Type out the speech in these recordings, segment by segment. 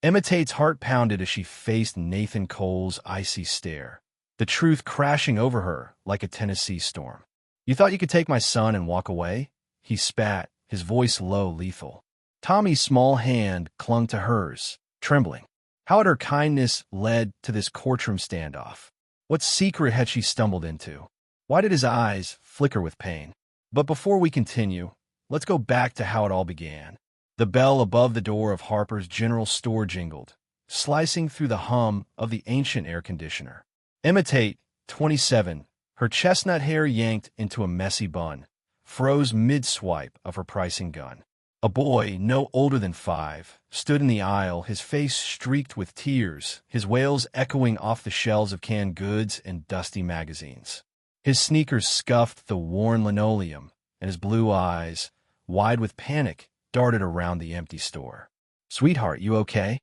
Emma heart pounded as she faced Nathan Cole's icy stare, the truth crashing over her like a Tennessee storm. "You thought you could take my son and walk away?" He spat, his voice low, lethal. Tommy's small hand clung to hers, trembling. How had her kindness led to this courtroom standoff? What secret had she stumbled into? Why did his eyes flicker with pain? But before we continue, let's go back to how it all began. The bell above the door of Harper's General Store jingled, slicing through the hum of the ancient air conditioner. Emma Tate, 27, her chestnut hair yanked into a messy bun, froze mid-swipe of her pricing gun. A boy, no older than 5, stood in the aisle, his face streaked with tears, his wails echoing off the shelves of canned goods and dusty magazines. His sneakers scuffed the worn linoleum, and his blue eyes, wide with panic, darted around the empty store. "Sweetheart, you okay?"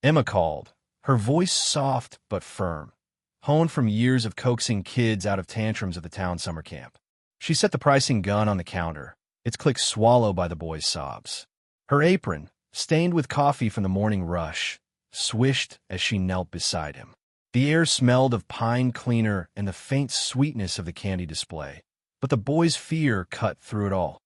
Emma called, her voice soft but firm, honed from years of coaxing kids out of tantrums of the town summer camp. She set the pricing gun on the counter, its click swallowed by the boy's sobs. Her apron, stained with coffee from the morning rush, swished as she knelt beside him. The air smelled of pine cleaner and the faint sweetness of the candy display, but the boy's fear cut through it all.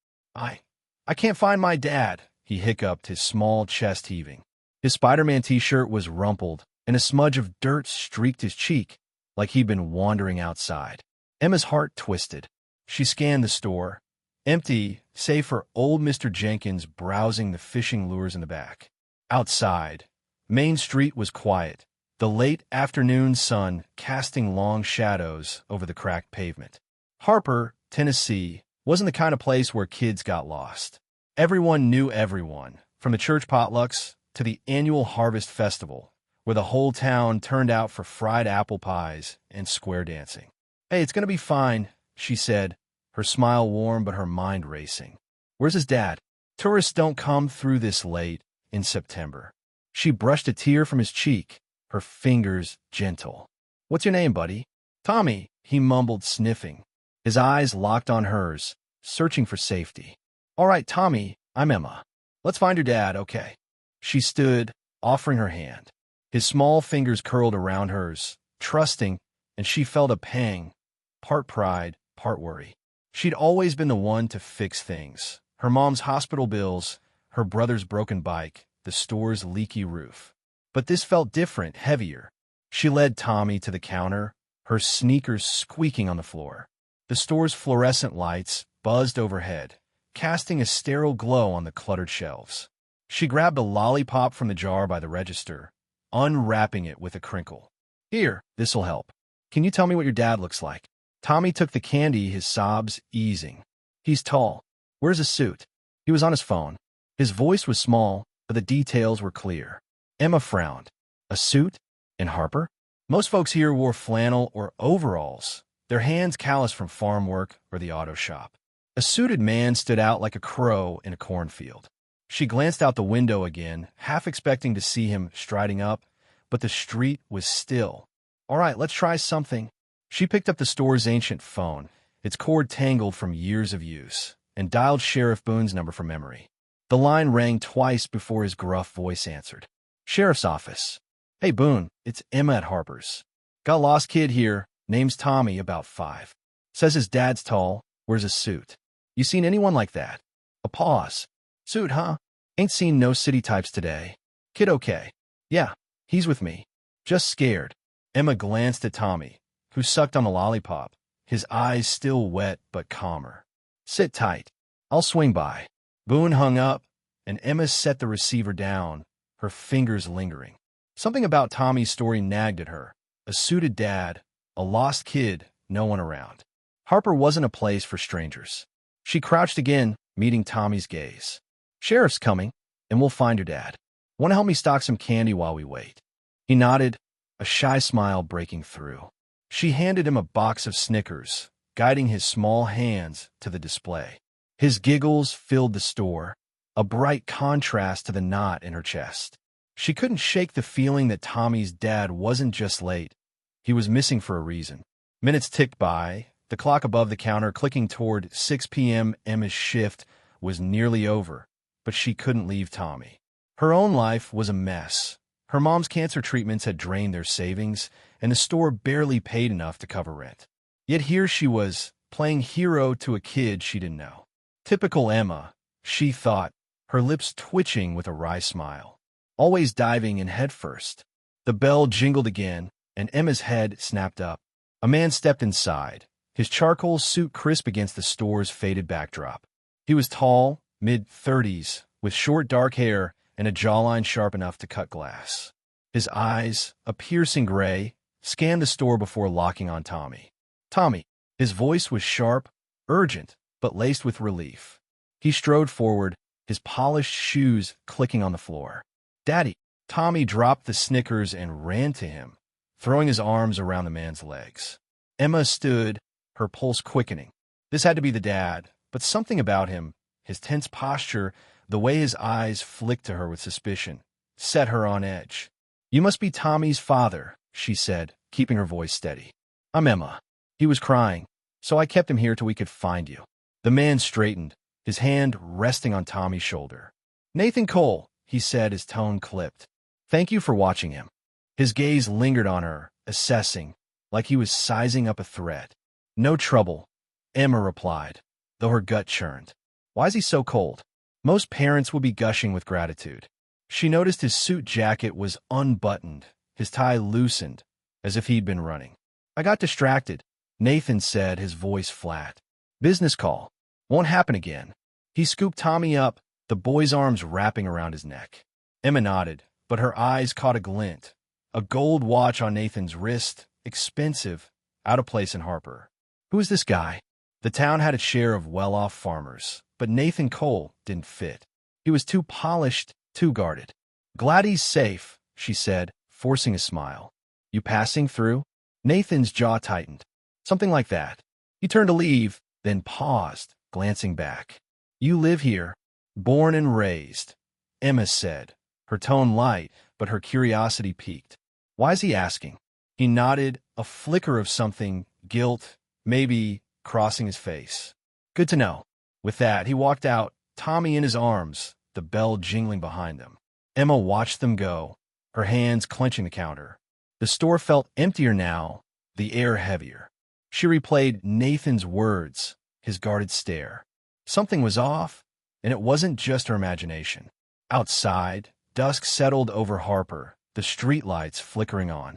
I can't find my dad," he hiccuped, his small chest heaving. His Spider-Man t-shirt was rumpled, and a smudge of dirt streaked his cheek, like he'd been wandering outside. Emma's heart twisted. She scanned the store, empty save for old Mr. Jenkins browsing the fishing lures in the back. Outside, Main Street was quiet, the late afternoon sun casting long shadows over the cracked pavement. Harper, Tennessee, wasn't the kind of place where kids got lost. Everyone knew everyone, from the church potlucks to the annual harvest festival, where the whole town turned out for fried apple pies and square dancing. "Hey, it's gonna be fine," she said, her smile warm but her mind racing. "Where's his dad? Tourists don't come through this late in September." She brushed a tear from his cheek, her fingers gentle. "What's your name, buddy?" "Tommy," he mumbled, sniffing. His eyes locked on hers, searching for safety. "All right, Tommy, I'm Emma. Let's find your dad, okay?" She stood, offering her hand. His small fingers curled around hers, trusting, and she felt a pang, part pride, part worry. She'd always been the one to fix things. Her mom's hospital bills, her brother's broken bike, the store's leaky roof. But this felt different, heavier. She led Tommy to the counter, her sneakers squeaking on the floor. The store's fluorescent lights buzzed overhead, casting a sterile glow on the cluttered shelves. She grabbed a lollipop from the jar by the register, unwrapping it with a crinkle. "Here, this'll help. Can you tell me what your dad looks like?" Tommy took the candy, his sobs easing. "He's tall. Wears a suit." He was on his phone. His voice was small, but the details were clear. Emma frowned. A suit? In Harper? Most folks here wore flannel or overalls, their hands calloused from farm work or the auto shop. A suited man stood out like a crow in a cornfield. She glanced out the window again, half expecting to see him striding up, but the street was still. "All right, let's try something." She picked up the store's ancient phone, its cord tangled from years of use, and dialed Sheriff Boone's number from memory. The line rang twice before his gruff voice answered. "Sheriff's office." "Hey, Boone, it's Emma at Harper's. Got a lost kid here, name's Tommy, about 5. Says his dad's tall, wears a suit. You seen anyone like that?" A pause. "Suit, huh? Ain't seen no city types today. Kid okay?" "Yeah, he's with me. Just scared." Emma glanced at Tommy, who sucked on the lollipop, his eyes still wet but calmer. "Sit tight. I'll swing by." Boone hung up, and Emma set the receiver down, her fingers lingering. Something about Tommy's story nagged at her. A suited dad, a lost kid, no one around. Harper wasn't a place for strangers. She crouched again, meeting Tommy's gaze. "Sheriff's coming, and we'll find your dad. Want to help me stock some candy while we wait?" He nodded, a shy smile breaking through. She handed him a box of Snickers, guiding his small hands to the display. His giggles filled the store, a bright contrast to the knot in her chest. She couldn't shake the feeling that Tommy's dad wasn't just late. He was missing for a reason. Minutes ticked by, the clock above the counter clicking toward 6 p.m. Emma's shift was nearly over, but she couldn't leave Tommy. Her own life was a mess, Her mom's cancer treatments had drained their savings, and the store barely paid enough to cover rent. Yet here she was, playing hero to a kid she didn't know. Typical Emma, she thought, her lips twitching with a wry smile. Always diving in headfirst. The bell jingled again, and Emma's head snapped up. A man stepped inside, his charcoal suit crisp against the store's faded backdrop. He was tall, mid-30s, with short dark hair and a jawline sharp enough to cut glass. His eyes, a piercing gray, scanned the store before locking on Tommy. Tommy. His voice was sharp, urgent, but laced with relief. He strode forward, his polished shoes clicking on the floor. Daddy. Tommy dropped the Snickers and ran to him, throwing his arms around the man's legs. Emma stood, her pulse quickening. This had to be the dad, but something about him, his tense posture, the way his eyes flicked to her with suspicion, set her on edge. You must be Tommy's father, she said, keeping her voice steady. I'm Emma. He was crying, so I kept him here till we could find you. The man straightened, his hand resting on Tommy's shoulder. Nathan Cole, he said, his tone clipped. Thank you for watching him. His gaze lingered on her, assessing, like he was sizing up a threat. No trouble, Emma replied, though her gut churned. Why is he so cold? Most parents would be gushing with gratitude. She noticed his suit jacket was unbuttoned, his tie loosened, as if he'd been running. I got distracted, Nathan said, his voice flat. Business call. Won't happen again. He scooped Tommy up, the boy's arms wrapping around his neck. Emma nodded, but her eyes caught a glint. A gold watch on Nathan's wrist, expensive, out of place in Harper. Who is this guy? The town had its share of well-off farmers, but Nathan Cole didn't fit. He was too polished, too guarded. Glad he's safe, she said, forcing a smile. You passing through? Nathan's jaw tightened. Something like that. He turned to leave, then paused, glancing back. You live here, born and raised, Emma said, her tone light, but her curiosity piqued. Why is he asking? He nodded, a flicker of something, guilt, maybe, crossing his face. Good to know. With that, he walked out, Tommy in his arms, the bell jingling behind them. Emma watched them go, her hands clenching the counter. The store felt emptier now, the air heavier. She replayed Nathan's words, his guarded stare. Something was off, and it wasn't just her imagination. Outside, dusk settled over Harper, the streetlights flickering on.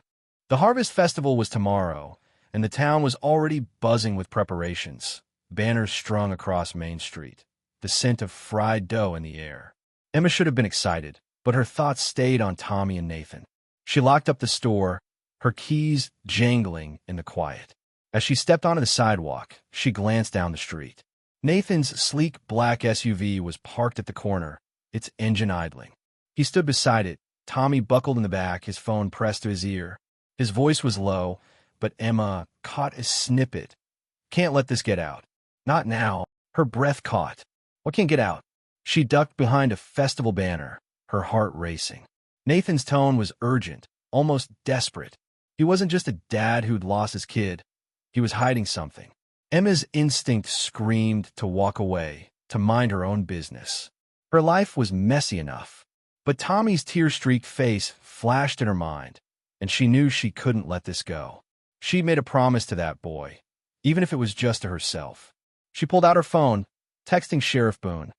The Harvest Festival was tomorrow, and the town was already buzzing with preparations, banners strung across Main Street, the scent of fried dough in the air. Emma should have been excited, but her thoughts stayed on Tommy and Nathan. She locked up the store, her keys jangling in the quiet. As she stepped onto the sidewalk, she glanced down the street. Nathan's sleek black SUV was parked at the corner, its engine idling. He stood beside it, Tommy buckled in the back, his phone pressed to his ear. His voice was low, but Emma caught a snippet. Can't let this get out. Not now. Her breath caught. What can't get out? She ducked behind a festival banner, her heart racing. Nathan's tone was urgent, almost desperate. He wasn't just a dad who'd lost his kid. He was hiding something. Emma's instinct screamed to walk away, to mind her own business. Her life was messy enough. But Tommy's tear-streaked face flashed in her mind, and she knew she couldn't let this go. She'd made a promise to that boy, even if it was just to herself. She pulled out her phone, texting Sheriff Boone.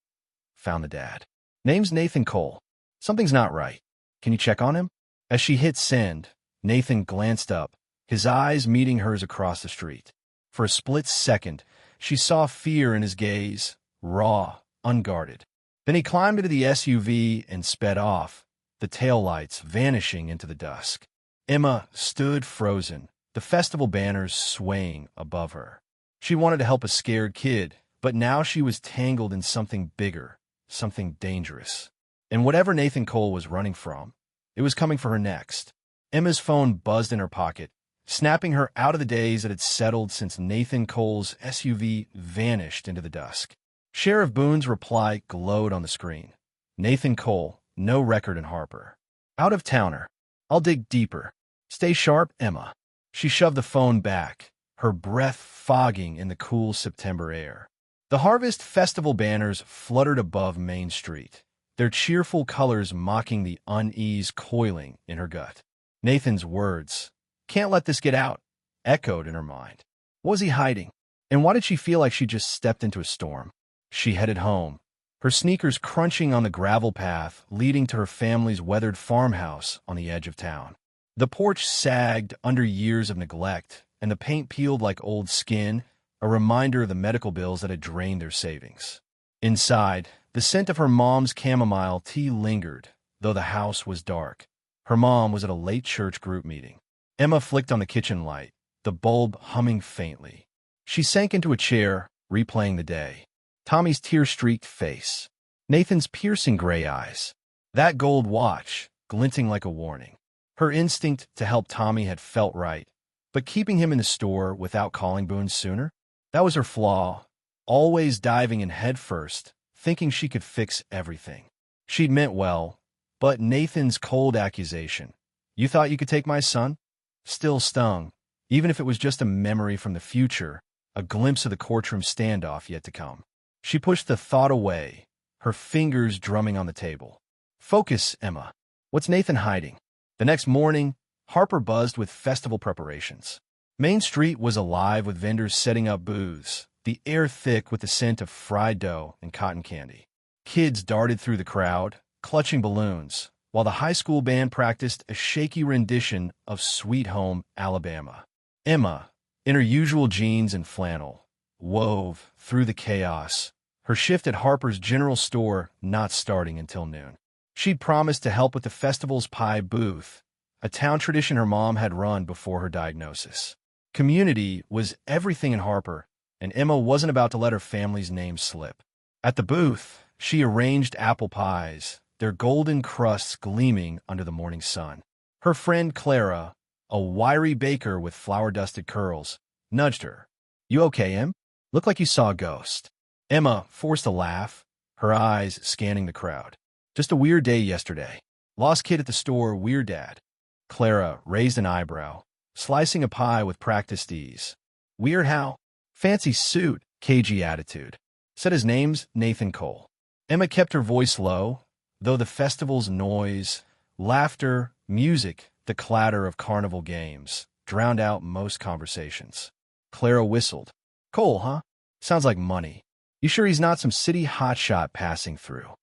Found the dad. Name's Nathan Cole. Something's not right. Can you check on him? As she hit send, Nathan glanced up, his eyes meeting hers across the street. For a split second, she saw fear in his gaze, raw, unguarded. Then he climbed into the SUV and sped off, the taillights vanishing into the dusk. Emma stood frozen, the festival banners swaying above her. She wanted to help a scared kid, but now she was tangled in something bigger, something dangerous. And whatever Nathan Cole was running from, it was coming for her next. Emma's phone buzzed in her pocket, snapping her out of the daze that had settled since Nathan Cole's SUV vanished into the dusk. Sheriff Boone's reply glowed on the screen. Nathan Cole, no record in Harper. Out of towner. I'll dig deeper. Stay sharp, Emma. She shoved the phone back, her breath fogging in the cool September air. The Harvest Festival banners fluttered above Main Street, their cheerful colors mocking the unease coiling in her gut. Nathan's words, "Can't let this get out," echoed in her mind. What was he hiding? And why did she feel like she just stepped into a storm? She headed home, her sneakers crunching on the gravel path leading to her family's weathered farmhouse on the edge of town. The porch sagged under years of neglect, and the paint peeled like old skin, a reminder of the medical bills that had drained their savings. Inside, the scent of her mom's chamomile tea lingered, though the house was dark. Her mom was at a late church group meeting. Emma flicked on the kitchen light, the bulb humming faintly. She sank into a chair, replaying the day. Tommy's tear-streaked face. Nathan's piercing gray eyes. That gold watch, glinting like a warning. Her instinct to help Tommy had felt right, but keeping him in the store without calling Boone sooner? That was her flaw, always diving in headfirst, thinking she could fix everything. She'd meant well, but Nathan's cold accusation, "You thought you could take my son?" still stung, even if it was just a memory from the future, a glimpse of the courtroom standoff yet to come. She pushed the thought away, her fingers drumming on the table. Focus, Emma. What's Nathan hiding? The next morning, Harper buzzed with festival preparations. Main Street was alive with vendors setting up booths, the air thick with the scent of fried dough and cotton candy. Kids darted through the crowd, clutching balloons, while the high school band practiced a shaky rendition of Sweet Home, Alabama. Emma, in her usual jeans and flannel, wove through the chaos, her shift at Harper's General Store not starting until noon. She'd promised to help with the festival's pie booth, a town tradition her mom had run before her diagnosis. Community was everything in Harper, and Emma wasn't about to let her family's name slip. At the booth, she arranged apple pies, their golden crusts gleaming under the morning sun. Her friend Clara, a wiry baker with flour-dusted curls, nudged her. "You okay, Em? Look like you saw a ghost." Emma forced a laugh, her eyes scanning the crowd. "Just a weird day yesterday. Lost kid at the store, weird dad." Clara raised an eyebrow, slicing a pie with practiced ease. "Weird how?" "Fancy suit, cagey attitude." Said his name's Nathan Cole. Emma kept her voice low, though the festival's noise, laughter, music, the clatter of carnival games drowned out most conversations. Clara whistled. "Cole, huh? Sounds like money. You sure he's not some city hotshot passing through?"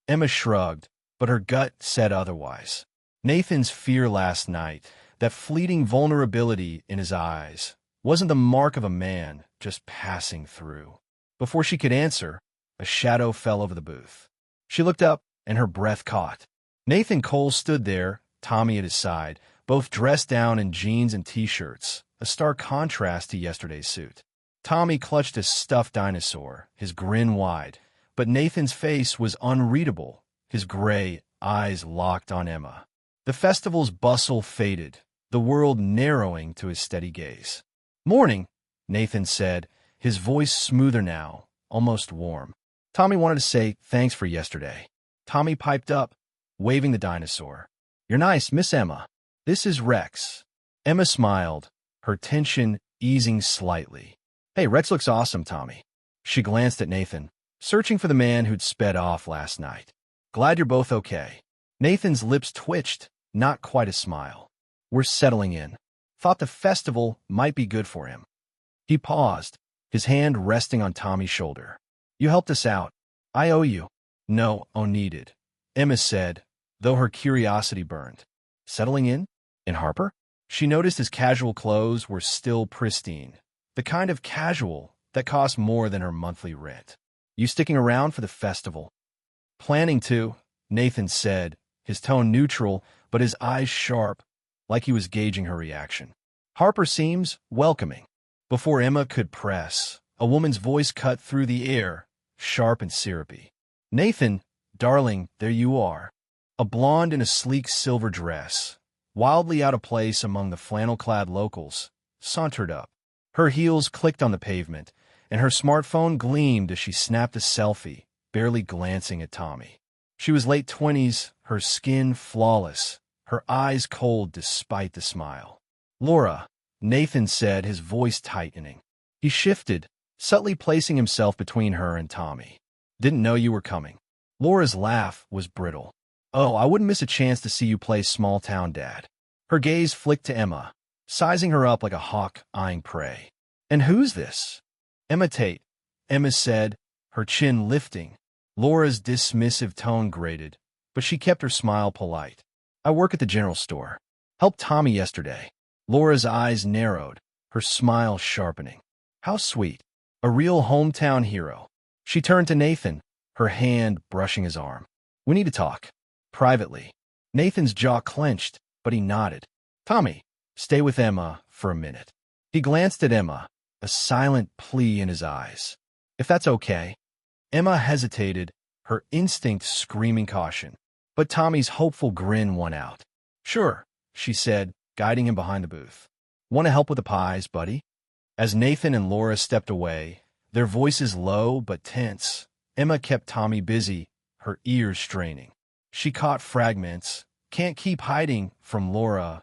Emma shrugged, but her gut said otherwise. Nathan's fear last night, that fleeting vulnerability in his eyes, wasn't the mark of a man just passing through. Before she could answer, a shadow fell over the booth. She looked up, and her breath caught. Nathan Cole stood there, Tommy at his side, both dressed down in jeans and T-shirts, a stark contrast to yesterday's suit. Tommy clutched a stuffed dinosaur, his grin wide, but Nathan's face was unreadable, his gray eyes locked on Emma. The festival's bustle faded, the world narrowing to his steady gaze. "Morning," Nathan said, his voice smoother now, almost warm. "Tommy wanted to say thanks for yesterday." Tommy piped up, waving the dinosaur. "You're nice, Miss Emma. This is Rex." Emma smiled, her tension easing slightly. "Hey, Rex looks awesome, Tommy." She glanced at Nathan, searching for the man who'd sped off last night. "Glad you're both okay." Nathan's lips twitched, not quite a smile. "We're settling in." Thought the festival might be good for him. He paused, his hand resting on Tommy's shoulder. "You helped us out. I owe you." "No, needed," Emma said, though her curiosity burned. "Settling in? In Harper?" She noticed his casual clothes were still pristine, the kind of casual that cost more than her monthly rent. "You sticking around for the festival?" "Planning to," Nathan said, his tone neutral, but his eyes sharp, like he was gauging her reaction. "Harper seems welcoming." Before Emma could press, a woman's voice cut through the air, sharp and syrupy. "Nathan, darling, there you are." A blonde in a sleek silver dress, wildly out of place among the flannel-clad locals, sauntered up. Her heels clicked on the pavement, and her smartphone gleamed as she snapped a selfie, barely glancing at Tommy. She was late 20s, her skin flawless, her eyes cold despite the smile. "Laura," Nathan said, his voice tightening. He shifted, subtly placing himself between her and Tommy. "Didn't know you were coming." Laura's laugh was brittle. Oh, I wouldn't miss a chance to see you play small-town dad. Her gaze flicked to Emma, sizing her up like a hawk eyeing prey. And who's this? Emma Tate, Emma said, her chin lifting. Laura's dismissive tone grated, but she kept her smile polite. I work at the general store. Helped Tommy yesterday. Laura's eyes narrowed, her smile sharpening. How sweet. A real hometown hero. She turned to Nathan, her hand brushing his arm. We need to talk. Privately. Nathan's jaw clenched, but he nodded. Tommy, stay with Emma for a minute. He glanced at Emma, a silent plea in his eyes. If that's okay. Emma hesitated, her instinct screaming caution. But Tommy's hopeful grin won out. Sure, she said, guiding him behind the booth. Want to help with the pies, buddy? As Nathan and Laura stepped away, their voices low but tense, Emma kept Tommy busy, her ears straining. She caught fragments. Can't keep hiding from Laura.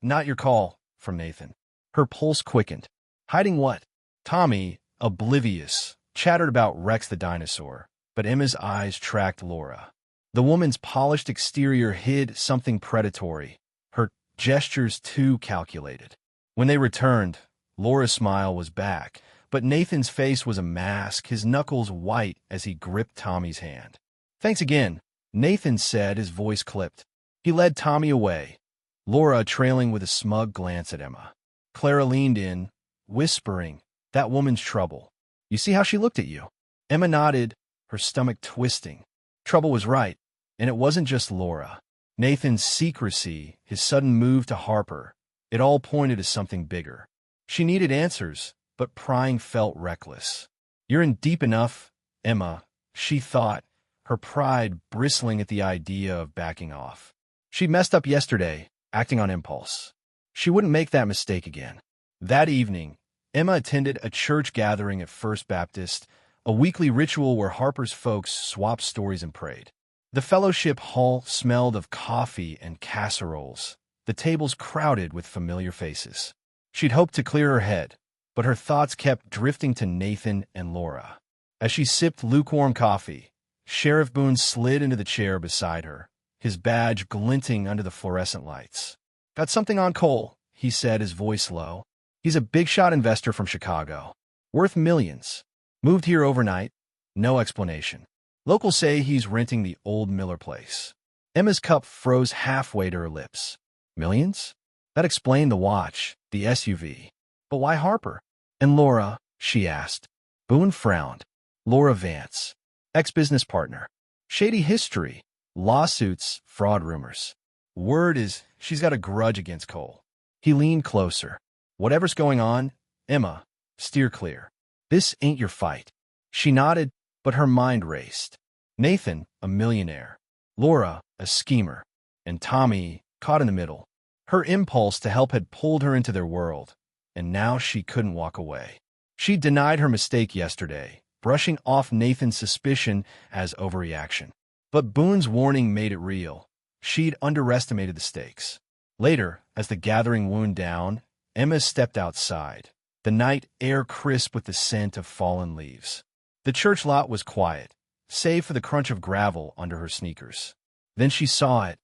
Not your call, from Nathan. Her pulse quickened. Hiding what? Tommy, oblivious, chattered about Rex the dinosaur, but Emma's eyes tracked Laura. The woman's polished exterior hid something predatory, her gestures too calculated. When they returned, Laura's smile was back, but Nathan's face was a mask, his knuckles white as he gripped Tommy's hand. Thanks again, Nathan said, his voice clipped. He led Tommy away, Laura trailing with a smug glance at Emma. Clara leaned in, whispering, that woman's trouble. You see how she looked at you? Emma nodded, her stomach twisting. Trouble was right, and it wasn't just Laura. Nathan's secrecy, his sudden move to Harper, it all pointed to something bigger. She needed answers, but prying felt reckless. You're in deep enough, Emma, she thought, her pride bristling at the idea of backing off. She messed up yesterday, acting on impulse. She wouldn't make that mistake again. That evening, Emma attended a church gathering at First Baptist, a weekly ritual where Harper's folks swapped stories and prayed. The fellowship hall smelled of coffee and casseroles, the tables crowded with familiar faces. She'd hoped to clear her head, but her thoughts kept drifting to Nathan and Laura. As she sipped lukewarm coffee, Sheriff Boone slid into the chair beside her, his badge glinting under the fluorescent lights. Got something on Cole, he said, his voice low. He's a big-shot investor from Chicago. Worth millions. Moved here overnight. No explanation. Locals say he's renting the old Miller place. Emma's cup froze halfway to her lips. Millions? That explained the watch, the SUV. But why Harper? And Laura, she asked. Boone frowned. Laura Vance. Ex-business partner. Shady history. Lawsuits, fraud rumors. Word is she's got a grudge against Cole. He leaned closer. Whatever's going on, Emma, steer clear. This ain't your fight. She nodded, but her mind raced. Nathan, a millionaire. Laura, a schemer. And Tommy, caught in the middle. Her impulse to help had pulled her into their world, and now she couldn't walk away. She denied her mistake yesterday, brushing off Nathan's suspicion as overreaction. But Boone's warning made it real. She'd underestimated the stakes. Later, as the gathering wound down, Emma stepped outside, the night air crisp with the scent of fallen leaves. The church lot was quiet, save for the crunch of gravel under her sneakers. Then she saw it.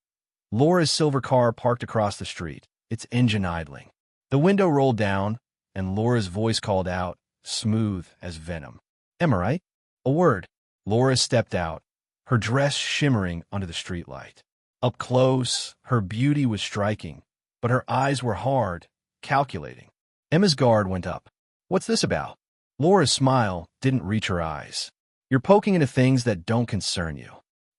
Laura's silver car parked across the street, its engine idling. The window rolled down, and Laura's voice called out, smooth as venom. Emma, right? A word. Laura stepped out, her dress shimmering under the streetlight. Up close, her beauty was striking, but her eyes were hard, calculating. Emma's guard went up. What's this about? Laura's smile didn't reach her eyes. You're poking into things that don't concern you.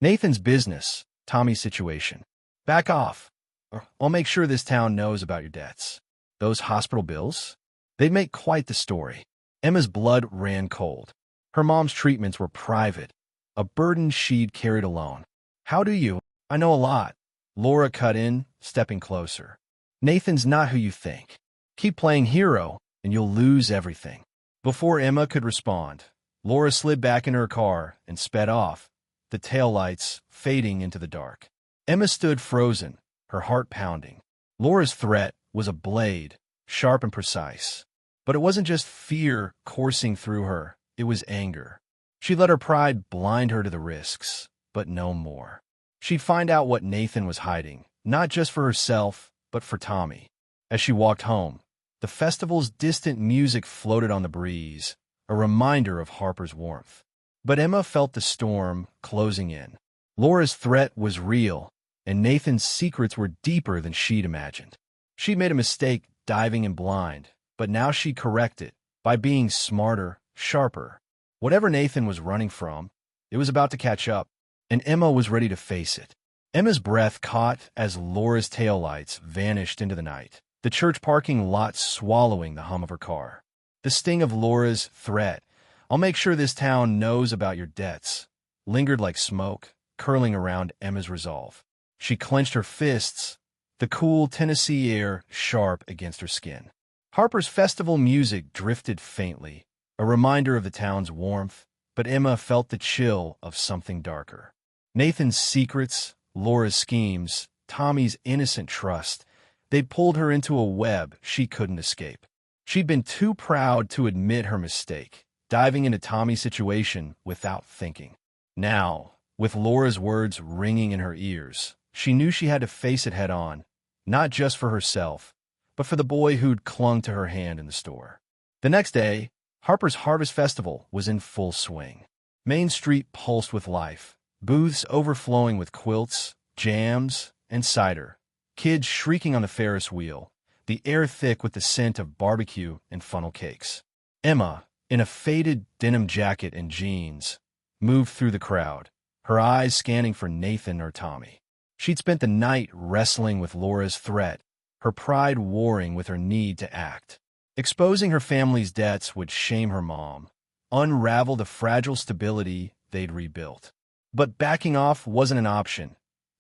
Nathan's business, Tommy's situation. Back off, or I'll make sure this town knows about your debts. Those hospital bills? They'd make quite the story. Emma's blood ran cold. Her mom's treatments were private, a burden she'd carried alone. How do you? I know a lot. Laura cut in, stepping closer. Nathan's not who you think. Keep playing hero, and you'll lose everything. Before Emma could respond, Laura slid back in her car and sped off, the taillights fading into the dark. Emma stood frozen, her heart pounding. Laura's threat was a blade, sharp and precise. But it wasn't just fear coursing through her, it was anger. She let her pride blind her to the risks. but no more. She'd find out what Nathan was hiding, not just for herself, but for Tommy. As she walked home, the festival's distant music floated on the breeze, a reminder of Harper's warmth. But Emma felt the storm closing in. Laura's threat was real, and Nathan's secrets were deeper than she'd imagined. She'd made a mistake diving in blind, but now she'd correct it by being smarter, sharper. Whatever Nathan was running from, it was about to catch up, and Emma was ready to face it. Emma's breath caught as Laura's taillights vanished into the night, the church parking lot swallowing the hum of her car. The sting of Laura's threat, "I'll make sure this town knows about your debts," lingered like smoke, curling around Emma's resolve. She clenched her fists, the cool Tennessee air sharp against her skin. Harper's festival music drifted faintly, a reminder of the town's warmth, but Emma felt the chill of something darker. Nathan's secrets, Laura's schemes, Tommy's innocent trust, they'd pulled her into a web she couldn't escape. She'd been too proud to admit her mistake, diving into Tommy's situation without thinking. Now, with Laura's words ringing in her ears, she knew she had to face it head-on, not just for herself, but for the boy who'd clung to her hand in the store. The next day, Harper's Harvest Festival was in full swing. Main Street pulsed with life, booths overflowing with quilts, jams, and cider, kids shrieking on the Ferris wheel, the air thick with the scent of barbecue and funnel cakes. Emma, in a faded denim jacket and jeans, moved through the crowd, her eyes scanning for Nathan or Tommy. She'd spent the night wrestling with Laura's threat, her pride warring with her need to act. Exposing her family's debts would shame her mom, unravel the fragile stability they'd rebuilt. But backing off wasn't an option,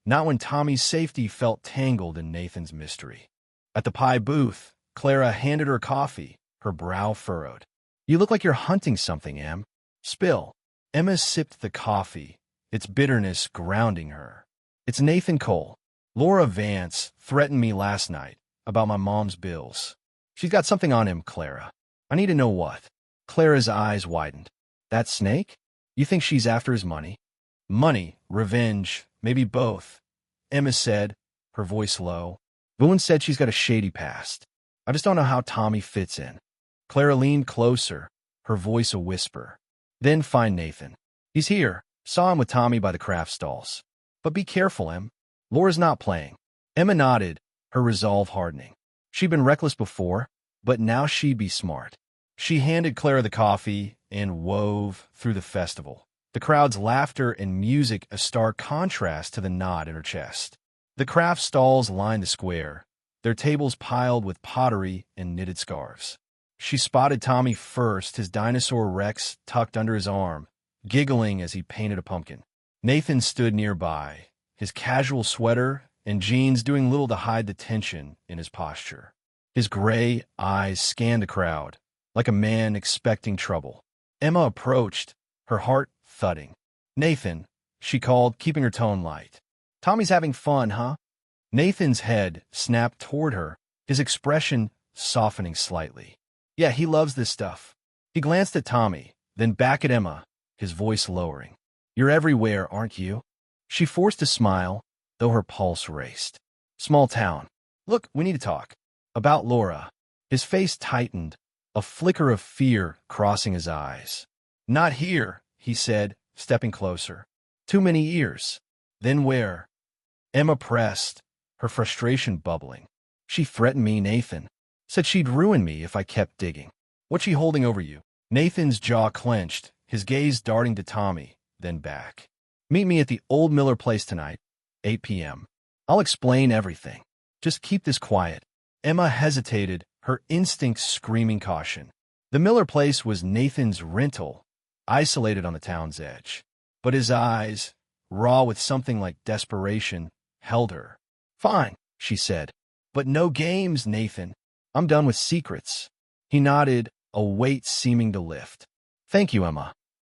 not when Tommy's safety felt tangled in Nathan's mystery. At the pie booth, Clara handed her coffee, her brow furrowed. "You look like you're hunting something, Em." "Spill." Emma sipped the coffee, its bitterness grounding her. "It's Nathan Cole. Laura Vance threatened me last night about my mom's bills. She's got something on him, Clara. I need to know what." Clara's eyes widened. "That snake? You think she's after his money?" "Money, revenge, maybe both," Emma said, her voice low. "Boone said she's got a shady past. I just don't know how Tommy fits in." Clara leaned closer, her voice a whisper. "Then find Nathan. He's here. Saw him with Tommy by the craft stalls. But be careful, Em. Laura's not playing." Emma nodded, her resolve hardening. She'd been reckless before, but now she'd be smart. She handed Clara the coffee and wove through the festival, the crowd's laughter and music a stark contrast to the knot in her chest. The craft stalls lined the square, their tables piled with pottery and knitted scarves. She spotted Tommy first, his dinosaur Rex tucked under his arm, giggling as he painted a pumpkin. Nathan stood nearby, his casual sweater and jeans doing little to hide the tension in his posture. His gray eyes scanned the crowd, like a man expecting trouble. Emma approached, her heart thudding. "Nathan," she called, keeping her tone light. "Tommy's having fun, huh?" Nathan's head snapped toward her, his expression softening slightly. "Yeah, he loves this stuff." He glanced at Tommy, then back at Emma, his voice lowering. "You're everywhere, aren't you?" She forced a smile, though her pulse raced. "Small town. Look, we need to talk." "About Laura." His face tightened, a flicker of fear crossing his eyes. "Not here," he said, stepping closer. "Too many ears." "Then where?" Emma pressed, her frustration bubbling. "She threatened me, Nathan. Said she'd ruin me if I kept digging." "What's she holding over you?" Nathan's jaw clenched, his gaze darting to Tommy, then back. "Meet me at the old Miller place tonight, 8 p.m. I'll explain everything. Just keep this quiet." Emma hesitated, her instincts screaming caution. The Miller place was Nathan's rental, isolated on the town's edge. But his eyes, raw with something like desperation, held her. "Fine," she said. "But no games, Nathan. I'm done with secrets." He nodded, a weight seeming to lift. "Thank you, Emma."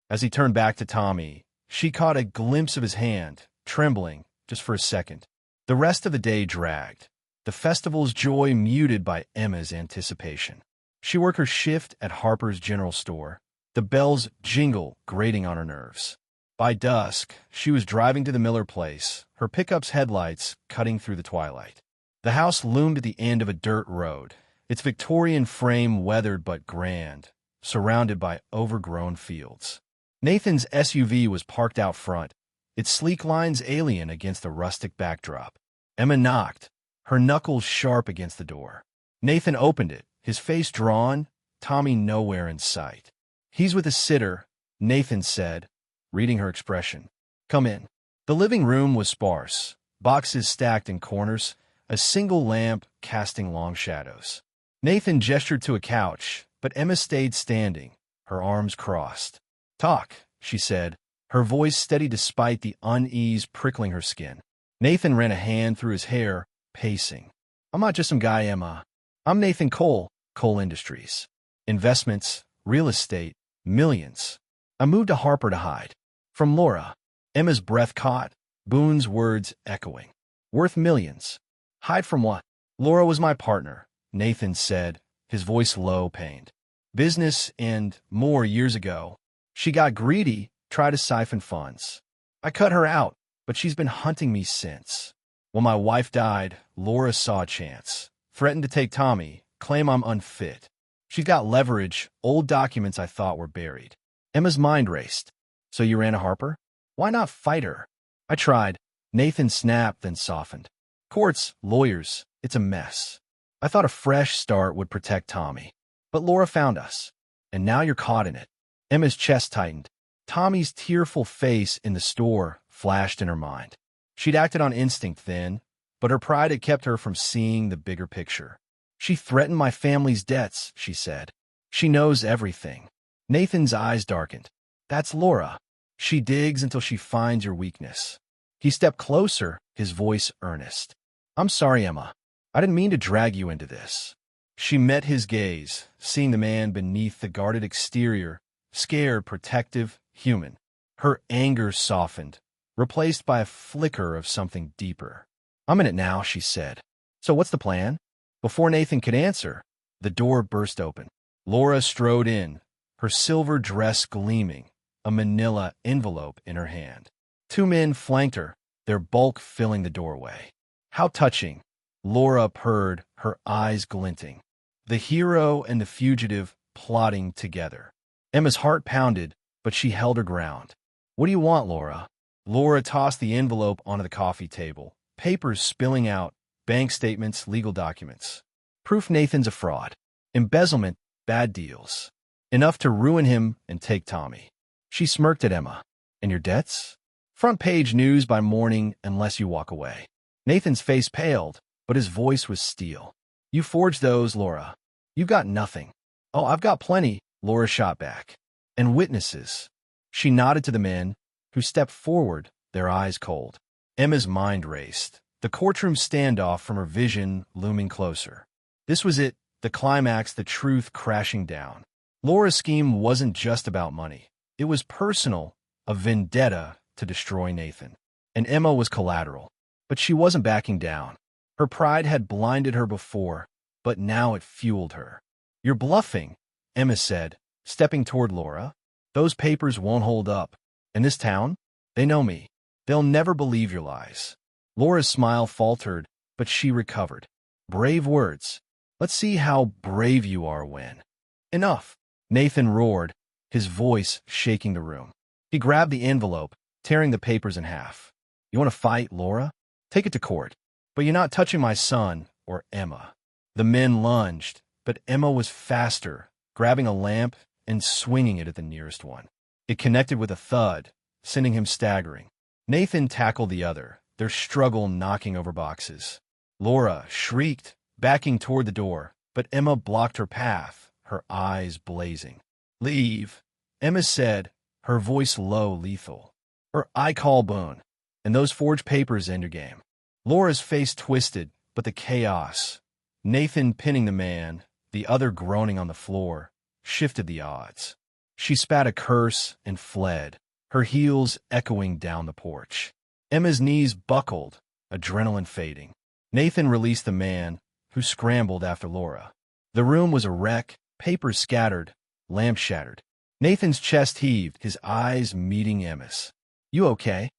As he turned back to Tommy, she caught a glimpse of his hand, trembling, just for a second. The rest of the day dragged, the festival's joy muted by Emma's anticipation. She worked her shift at Harper's General Store, the bells jingle grating on her nerves. By dusk, she was driving to the Miller place, her pickup's headlights cutting through the twilight. The house loomed at the end of a dirt road, its Victorian frame weathered but grand, surrounded by overgrown fields. Nathan's SUV was parked out front, its sleek lines alien against the rustic backdrop. Emma knocked, her knuckles sharp against the door. Nathan opened it, his face drawn, Tommy nowhere in sight. "He's with a sitter," Nathan said, reading her expression. "Come in." The living room was sparse, boxes stacked in corners, a single lamp casting long shadows. Nathan gestured to a couch, but Emma stayed standing, her arms crossed. "Talk," she said, her voice steady despite the unease prickling her skin. Nathan ran a hand through his hair, pacing. "I'm not just some guy, Emma. I'm Nathan Cole, Cole Industries. Investments, real estate, millions. I moved to Harper to hide. From Laura." Emma's breath caught, Boone's words echoing. "Worth millions. Hide from what?" "Laura was my partner," Nathan said, his voice low, pained. "Business and more years ago. She got greedy, tried to siphon funds. I cut her out, but she's been hunting me since. When my wife died, Laura saw a chance. Threatened to take Tommy, claim I'm unfit. She's got leverage, old documents I thought were buried." Emma's mind raced. "So you ran a Harper? Why not fight her?" "I tried." Nathan snapped, then softened. "Courts, lawyers, it's a mess. I thought a fresh start would protect Tommy. But Laura found us. And now you're caught in it." Emma's chest tightened. Tommy's tearful face in the store flashed in her mind. She'd acted on instinct then, but her pride had kept her from seeing the bigger picture. "She threatened my family's debts," she said. "She knows everything." Nathan's eyes darkened. "That's Laura. She digs until she finds your weakness." He stepped closer, his voice earnest. "I'm sorry, Emma. I didn't mean to drag you into this." She met his gaze, seeing the man beneath the guarded exterior, scared, protective, human. Her anger softened, replaced by a flicker of something deeper. "I'm in it now," she said. "So what's the plan?" Before Nathan could answer, the door burst open. Laura strode in, her silver dress gleaming, a manila envelope in her hand. Two men flanked her, their bulk filling the doorway. "How touching," Laura purred, her eyes glinting. The hero and the fugitive plotting together. Emma's heart pounded, but she held her ground. "What do you want, Laura?" Laura tossed the envelope onto the coffee table, papers spilling out, bank statements, legal documents. Proof Nathan's a fraud. Embezzlement, bad deals. Enough to ruin him and take Tommy. She smirked at Emma. "And your debts? Front page news by morning unless you walk away." Nathan's face paled, but his voice was steel. "You forged those, Laura. You've got nothing." "Oh, I've got plenty," Laura shot back. "And witnesses." She nodded to the men, who stepped forward, their eyes cold. Emma's mind raced, the courtroom standoff from her vision looming closer. This was it, the climax, the truth crashing down. Laura's scheme wasn't just about money. It was personal, a vendetta to destroy Nathan. And Emma was collateral. But she wasn't backing down. Her pride had blinded her before, but now it fueled her. "You're bluffing," Emma said, stepping toward Laura. "Those papers won't hold up. In this town, they know me. They'll never believe your lies." Laura's smile faltered, but she recovered. "Brave words. Let's see how brave you are when." "Enough," Nathan roared, his voice shaking the room. He grabbed the envelope, tearing the papers in half. "You want to fight, Laura? Take it to court. But you're not touching my son or Emma." The men lunged, but Emma was faster, grabbing a lamp and swinging it at the nearest one. It connected with a thud, sending him staggering. Nathan tackled the other, their struggle knocking over boxes. Laura shrieked, backing toward the door, but Emma blocked her path, her eyes blazing. "Leave," Emma said, her voice low, lethal. "Or I call Boone, and those forged papers end your game." Laura's face twisted, but the chaos, Nathan pinning the man, the other groaning on the floor, shifted the odds. She spat a curse and fled, her heels echoing down the porch. Emma's knees buckled, adrenaline fading. Nathan released the man, who scrambled after Laura. The room was a wreck, papers scattered, lamp shattered. Nathan's chest heaved, his eyes meeting Emma's. You okay?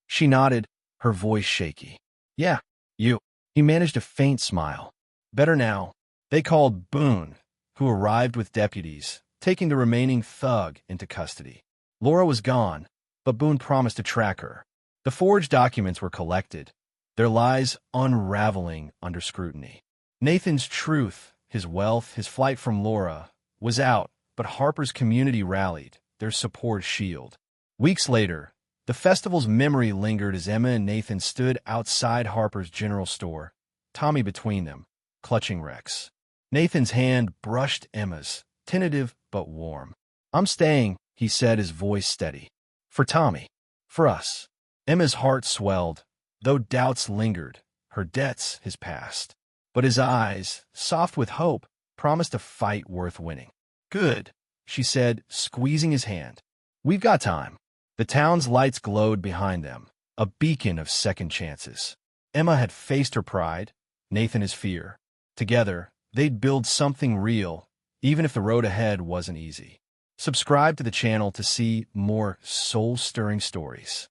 She nodded, her voice shaky. Yeah, you. He managed a faint smile. Better now. They called Boone, who arrived with deputies, taking the remaining thug into custody. Laura was gone, but Boone promised to track her. The forged documents were collected, their lies unraveling under scrutiny. Nathan's truth, his wealth, his flight from Laura, was out, but Harper's community rallied, their support shield. Weeks later, the festival's memory lingered as Emma and Nathan stood outside Harper's general store, Tommy between them, clutching Rex. Nathan's hand brushed Emma's, tentative but warm. I'm staying, he said, his voice steady. For Tommy. For us. Emma's heart swelled, though doubts lingered, her debts his past. But his eyes, soft with hope, promised a fight worth winning. Good, she said, squeezing his hand. We've got time. The town's lights glowed behind them, a beacon of second chances. Emma had faced her pride, Nathan his fear. Together, they'd build something real, even if the road ahead wasn't easy. Subscribe to the channel to see more soul-stirring stories.